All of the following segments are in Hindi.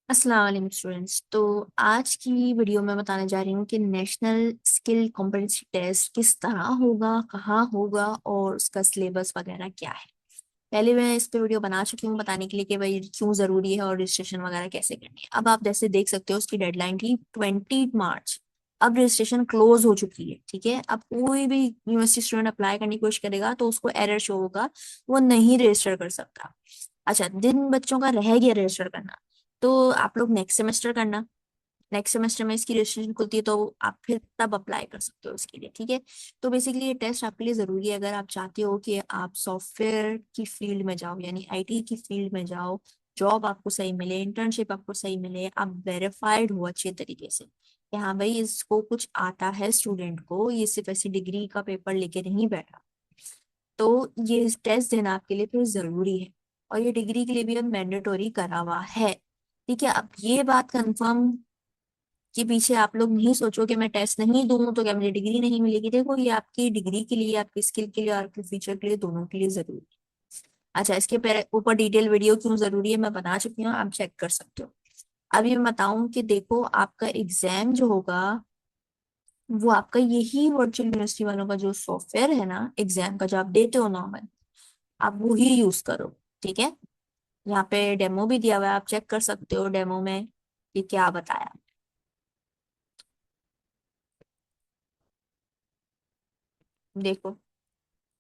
अस्सलाम वालेकुम स्टूडेंट्स। तो आज की वीडियो में बताने जा रही हूँ कि नेशनल स्किल कॉम्पिटेंसी टेस्ट किस तरह होगा, कहाँ होगा और उसका सिलेबस वगैरह क्या है। पहले मैं इस पे वीडियो बना चुकी हूँ बताने के लिए कि भाई क्यों जरूरी है और रजिस्ट्रेशन वगैरह कैसे करनी है। अब आप जैसे देख सकते हो उसकी डेडलाइन थी 20 मार्च। अब रजिस्ट्रेशन क्लोज हो चुकी है। ठीक है, अब कोई भी यूनिवर्सिटी स्टूडेंट अप्लाई करने की कोशिश करेगा तो उसको एरर शो होगा, वो नहीं रजिस्टर कर सकता। अच्छा, जिन बच्चों का रह गया रजिस्टर करना, तो आप लोग नेक्स्ट सेमेस्टर करना। नेक्स्ट सेमेस्टर में इसकी रजिस्ट्रेशन खुलती है तो आप फिर तब अप्लाई कर सकते हो इसके लिए। ठीक है, तो बेसिकली ये टेस्ट आपके लिए जरूरी है अगर आप चाहते हो कि आप सॉफ्टवेयर की फील्ड में जाओ, यानी आईटी की फील्ड में जाओ, जॉब आपको सही मिले, इंटर्नशिप आपको सही मिले, आप वेरीफाइड हो अच्छे तरीके से कि हाँ भाई इसको कुछ आता है, स्टूडेंट को ये सिर्फ ऐसी डिग्री का पेपर लेके नहीं बैठा। तो ये टेस्ट देना आपके लिए फिर जरूरी है और ये डिग्री के लिए भी अब मैंडेटोरी करा हुआ है। ठीक है, अब ये बात कंफर्म कि पीछे आप लोग नहीं सोचो कि मैं टेस्ट नहीं दूंगा तो क्या मुझे डिग्री नहीं मिलेगी। देखो, ये आपकी डिग्री के लिए, आपकी स्किल के लिए और आपके फ्यूचर के लिए, दोनों के लिए जरूरी है। अच्छा, इसके ऊपर डिटेल वीडियो क्यों जरूरी है मैं बता चुकी हूँ, आप चेक कर सकते हो। अब ये मैं बताऊं कि देखो आपका एग्जाम जो होगा वो आपका यही वर्चुअल यूनिवर्सिटी वालों का जो सॉफ्टवेयर है ना, एग्जाम का जो आप देते हो नॉर्मल, आप वो ही यूज करो। ठीक है, यहाँ पे डेमो भी दिया हुआ है, आप चेक कर सकते हो डेमो में ये क्या बताया। देखो,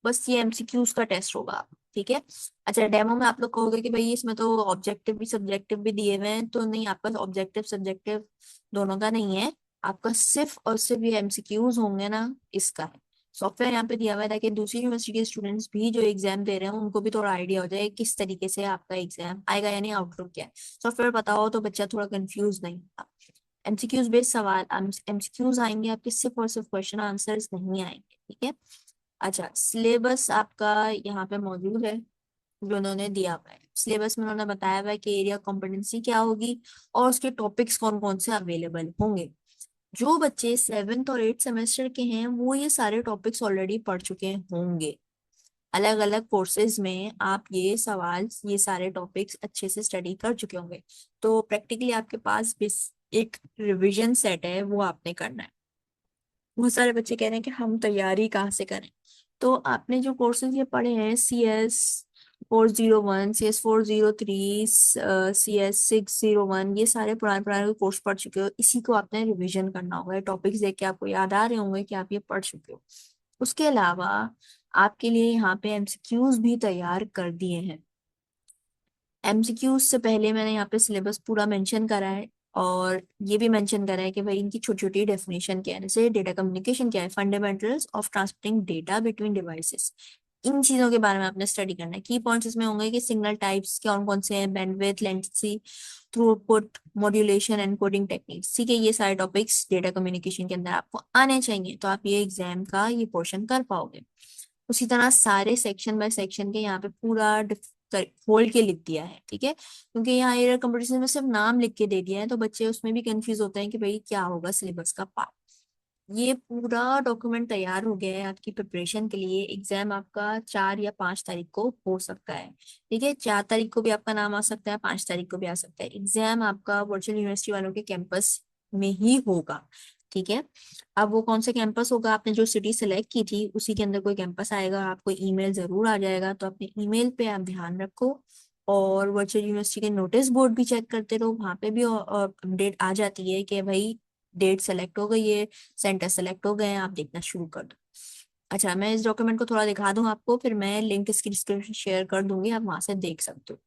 बस ये एमसीक्यूज का टेस्ट होगा। ठीक है, अच्छा डेमो में आप लोग कहोगे कि भाई इसमें तो ऑब्जेक्टिव भी सब्जेक्टिव भी दिए हुए हैं, तो नहीं, आपका ऑब्जेक्टिव सब्जेक्टिव दोनों का नहीं है। आपका सिर्फ और सिर्फ ये एमसीक्यूज होंगे ना, इसका है। सॉफ्टवेयर यहाँ पे दिया हुआ है ताकि दूसरी यूनिवर्सिटी के स्टूडेंट्स भी जो एग्जाम दे रहे हैं उनको भी थोड़ा आइडिया हो जाए किस तरीके से आपका एग्जाम आएगा, यानी आउटलुक क्या है। सॉफ्टवेयर पता हो तो बच्चा थोड़ा कंफ्यूज नहीं होगा। एमसीक्यूज बेस्ड सवाल, एमसीक्यूज आएंगे आपके, सिर्फ और सिर्फ क्वेश्चन आंसर्स नहीं आएंगे। ठीक है, अच्छा सिलेबस आपका यहाँ पे मौजूद है जो उन्होंने दिया हुआ है। सिलेबस में उन्होंने बताया हुआ है कि एरिया कॉम्पिटेंसी क्या होगी और उसके टॉपिक्स कौन कौन से अवेलेबल होंगे। जो बच्चे 7th और 8th सेमेस्टर के हैं वो ये सारे टॉपिक्स ऑलरेडी पढ़ चुके होंगे। अलग अलग कोर्सेज में आप ये सवाल, ये सारे टॉपिक्स अच्छे से स्टडी कर चुके होंगे। तो प्रैक्टिकली आपके पास बेस एक रिवीजन सेट है, वो आपने करना है। बहुत सारे बच्चे कह रहे हैं कि हम तैयारी कहाँ से करें। तो आपने जो कोर्सेज ये पढ़े हैं, CS 401, CS 403, CS 601, ये सारे पुराने पुराने कोर्स पढ़ चुके हो, इसी को आपने रिवीजन करना होगा। टॉपिक्स देख के आपको याद आ रहे होंगे कि आप ये पढ़ चुके हो। उसके अलावा आपके लिए यहाँ पे एमसीक्यूज भी तैयार कर दिए हैं। एमसीक्यूज से पहले मैंने यहाँ पे सिलेबस पूरा मेंशन करा है और ये भी मेंशन करा है कि भाई इनकी छोटी छोटी डेफिनेशन क्या है, जैसे डेटा कम्युनिकेशन क्या है, fundamentals of transmitting data between devices. इन चीजों के बारे में आपने स्टडी करना है। की पॉइंट्स इसमें होंगे कि सिग्नल टाइप्स कौन कौन से हैं, bandwidth, latency, throughput, modulation, encoding techniques. ठीक है, ये सारे टॉपिक्स डेटा कम्युनिकेशन के अंदर आपको आने चाहिए, तो आप ये एग्जाम का ये पोर्शन कर पाओगे। उसी तरह सारे सेक्शन बाय सेक्शन के यहाँ पे पूरा खोल के लिख दिया है। ठीक है, क्योंकि यहाँ एरियर कंपटीशन में सिर्फ नाम लिख के दे दिया है तो बच्चे उसमें भी कंफ्यूज होते हैं कि भाई क्या होगा सिलेबस का पार्ट। ये पूरा डॉक्यूमेंट तैयार हो गया है आपकी प्रिपरेशन के लिए। एग्जाम आपका 4 या 5 तारीख को हो सकता है। ठीक है, 4 तारीख को भी आपका नाम आ सकता है, 5 तारीख को भी आ सकता है। एग्जाम आपका वर्चुअल यूनिवर्सिटी वालों के कैंपस में ही होगा। ठीक है, अब वो कौन सा कैंपस होगा, आपने जो सिटी सेलेक्ट की थी उसी के अंदर कोई कैंपस आएगा, आपको ईमेल जरूर आ जाएगा, तो अपने ईमेल पे आप ध्यान रखो। और वर्चुअल यूनिवर्सिटी के नोटिस बोर्ड भी चेक करते रहो, वहां पे भी अपडेट आ जाती है कि भाई डेट सेलेक्ट हो गई है, सेंटर सेलेक्ट हो गए हैं, आप देखना शुरू कर दो। अच्छा, मैं इस डॉक्यूमेंट को थोड़ा दिखा दूं आपको, फिर मैं लिंक इसकी डिस्क्रिप्शन शेयर कर दूंगी, आप वहां से देख सकते हो।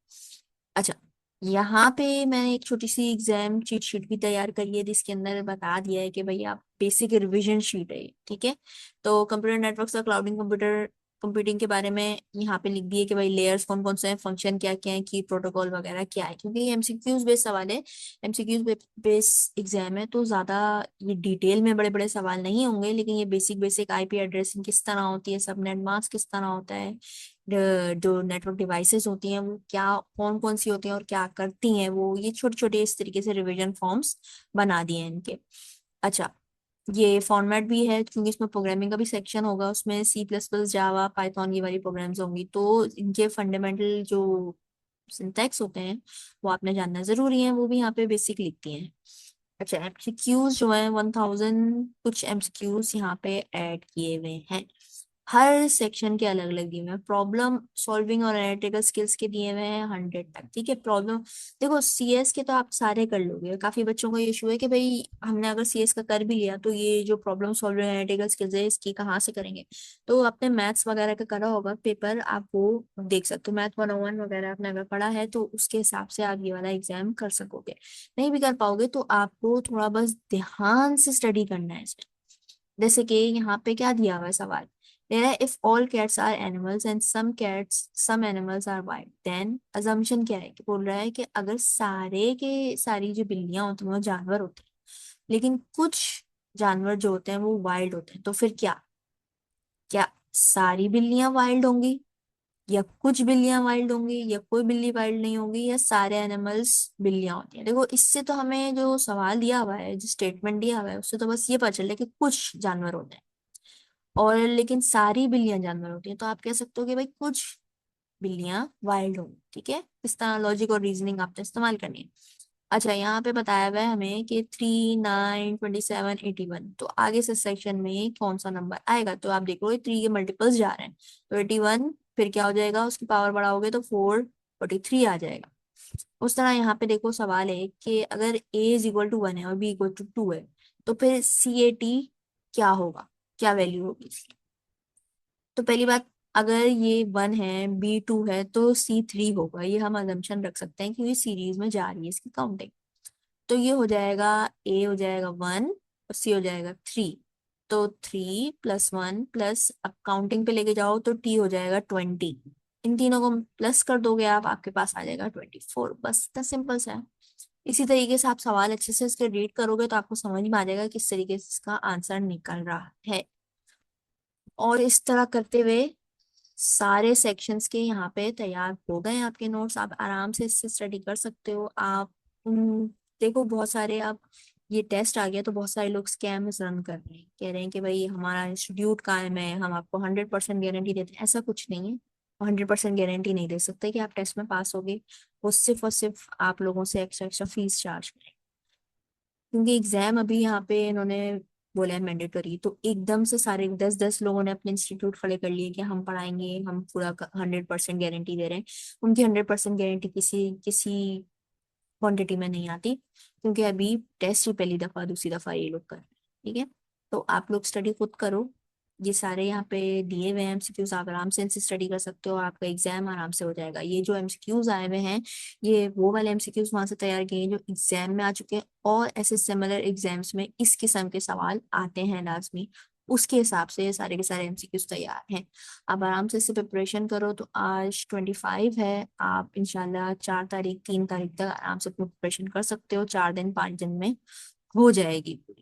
अच्छा, यहाँ पे मैंने एक छोटी सी एग्जाम चीट शीट भी तैयार करी है जिसके अंदर बता दिया है कि भाई आप बेसिक रिवीजन शीट है ये। ठीक है, तो कंप्यूटर नेटवर्क और क्लाउडिंग कंप्यूटर कंप्यूटिंग के बारे में यहाँ पे लिख दिए कि भाई लेयर्स कौन कौन से हैं, फंक्शन क्या क्या है, की प्रोटोकॉल वगैरह क्या है, क्योंकि ये एमसीक्यूज बेस्ड सवाल है। एमसीक्यूज बेस्ड एग्जाम है तो ज्यादा ये डिटेल में बड़े बड़े सवाल नहीं होंगे, लेकिन ये बेसिक बेसिक आईपी एड्रेसिंग किस तरह होती है, सबनेट मास्क किस तरह होता है, जो नेटवर्क डिवाइसेस होती हैं वो क्या, कौन कौन सी होती हैं और क्या करती हैं वो, ये छोटे छोटे इस तरीके से रिवीजन फॉर्म्स बना दिए हैं इनके। अच्छा, ये फॉर्मेट भी है क्योंकि इसमें प्रोग्रामिंग का भी सेक्शन होगा, उसमें C++, जावा, पाइथन, ये वाली प्रोग्राम्स होंगी, तो इनके फंडामेंटल जो सिंटैक्स होते हैं वो आपने जानना जरूरी है, वो भी यहाँ पे बेसिक लिखती हैं। अच्छा, एमसीक्यूज जो है 1000 कुछ एमसीक्यूज यहाँ पे ऐड किए हुए हैं। हर सेक्शन के अलग अलग दिए हुए हैं। प्रॉब्लम सॉल्विंग और एनालिटिकल स्किल्स के दिए हुए हैं 100 तक, ठीक है। प्रॉब्लम देखो सीएस के तो आप सारे कर लोगे, काफी बच्चों का ये इशू है कि भाई हमने अगर सीएस का कर भी लिया तो ये जो प्रॉब्लम सॉल्विंग एनालिटिकल स्किल्स है इसकी कहाँ से करेंगे। तो आपने मैथ्स वगैरह का करा होगा पेपर, आप वो देख सकते हो। मैथ 101 वगैरह आपने अगर पढ़ा है तो उसके हिसाब से आप ये वाला एग्जाम कर सकोगे। नहीं भी कर पाओगे तो आपको थोड़ा बस ध्यान से स्टडी करना है इसमें। जैसे कि यहाँ पे क्या दिया हुआ है सवाल, देर है if all cats are animals and some animals are wild, then assumption क्या है कि बोल रहा है कि अगर सारे के सारी जो बिल्लियां होती हैं वो जानवर होती हैं, लेकिन कुछ जानवर जो होते हैं वो वाइल्ड होते हैं, तो फिर क्या, क्या सारी बिल्लियां वाइल्ड होंगी, या कुछ बिल्लियां वाइल्ड होंगी, या कोई बिल्ली वाइल्ड नहीं होगी, या सारे एनिमल्स बिल्लियां होती हैं। देखो इससे तो हमें जो सवाल दिया हुआ है, जो स्टेटमेंट दिया हुआ है, उससे तो बस ये पता चल रहा है कि कुछ जानवर होते हैं और लेकिन सारी बिल्लियां जानवर होती हैं, तो आप कह सकते हो कि भाई कुछ बिल्लियां वाइल्ड होंगी, ठीक है। इस तरह लॉजिक और रीजनिंग आपने इस्तेमाल करनी है। अच्छा, यहाँ पे बताया हुआ है हमें कि 3, 9, 27, 81, तो आगे से सेक्शन में कौन सा नंबर आएगा, तो आप देखो 3 के मल्टीपल्स जा रहे हैं, तो 81 फिर क्या हो जाएगा, उसकी पावर बढ़ाओगे तो 443 आ जाएगा। उस तरह यहाँ पे देखो सवाल है कि अगर A = 1 है और B = 2 है, तो फिर CAT क्या होगा, क्या वैल्यू होगी इसकी। तो पहली बात, अगर ये 1 है B 2 है तो C 3 होगा, ये हम अजम्पशन रख सकते हैं क्योंकि सीरीज में जा रही है इसकी काउंटिंग। तो ये हो जाएगा, A हो जाएगा 1 और C हो जाएगा 3। तो 3 + 1 प्लस, अब काउंटिंग पे लेके जाओ तो T हो जाएगा 20। इन तीनों को प्लस कर दोगे आप, आपके पास आ जाएगा 24। बस इतना सिंपल सा है। इसी तरीके से आप सवाल अच्छे से इसके रीड करोगे तो आपको समझ में आ जाएगा किस तरीके से इसका आंसर निकल रहा है। और इस तरह करते हुए सारे सेक्शंस के यहाँ पे तैयार हो गए हैं आपके नोट्स, आप आराम से इससे स्टडी कर सकते हो। आप देखो बहुत सारे, आप ये टेस्ट आ गया तो बहुत सारे लोग स्कैम्स रन कर रहे हैं, कह रहे हैं कि भाई हमारा इंस्टीट्यूट कायम है, हम आपको 100% गारंटी देते हैं। ऐसा कुछ नहीं है, 100% गारंटी नहीं दे सकते कि आप टेस्ट में पास होगे। वो सिर्फ और सिर्फ आप लोगों से एक्स्ट्रा एक्स्ट्रा फीस चार्ज करें, क्योंकि एग्जाम अभी यहाँ पे इन्होंने बोला है मैंडेटरी, तो एकदम से सारे 10-10 लोगों ने अपने इंस्टीट्यूट खड़े कर लिए कि हम पढ़ाएंगे, हम पूरा 100% गारंटी दे रहे हैं। उनकी 100% गारंटी किसी किसी क्वांटिटी में नहीं आती, क्योंकि अभी टेस्ट ही पहली दफा दूसरी दफा ये लोग कर रहे हैं, ठीक है। तो आप लोग स्टडी खुद करो, ये सारे यहाँ पे दिए हुए हैं एमसीक्यूज, आप आराम से इनसे स्टडी कर सकते हो, आपका एग्जाम आराम से हो जाएगा। ये जो एमसीक्यूज आए हुए हैं, ये वो वाले एमसीक्यूज वहां से तैयार किए हैं जो एग्जाम में आ चुके हैं, और ऐसे सिमिलर एग्जाम्स में इस किस्म के सवाल आते हैं लाजमी, उसके हिसाब से ये सारे के सारे एमसीक्यूज तैयार हैं। आप आराम से इससे प्रिपरेशन करो। तो आज 25 है, आप इंशाल्लाह 4 तारीख 3 तारीख तक आराम से प्रिपरेशन कर सकते हो, 4 दिन 5 दिन में हो जाएगी पूरी।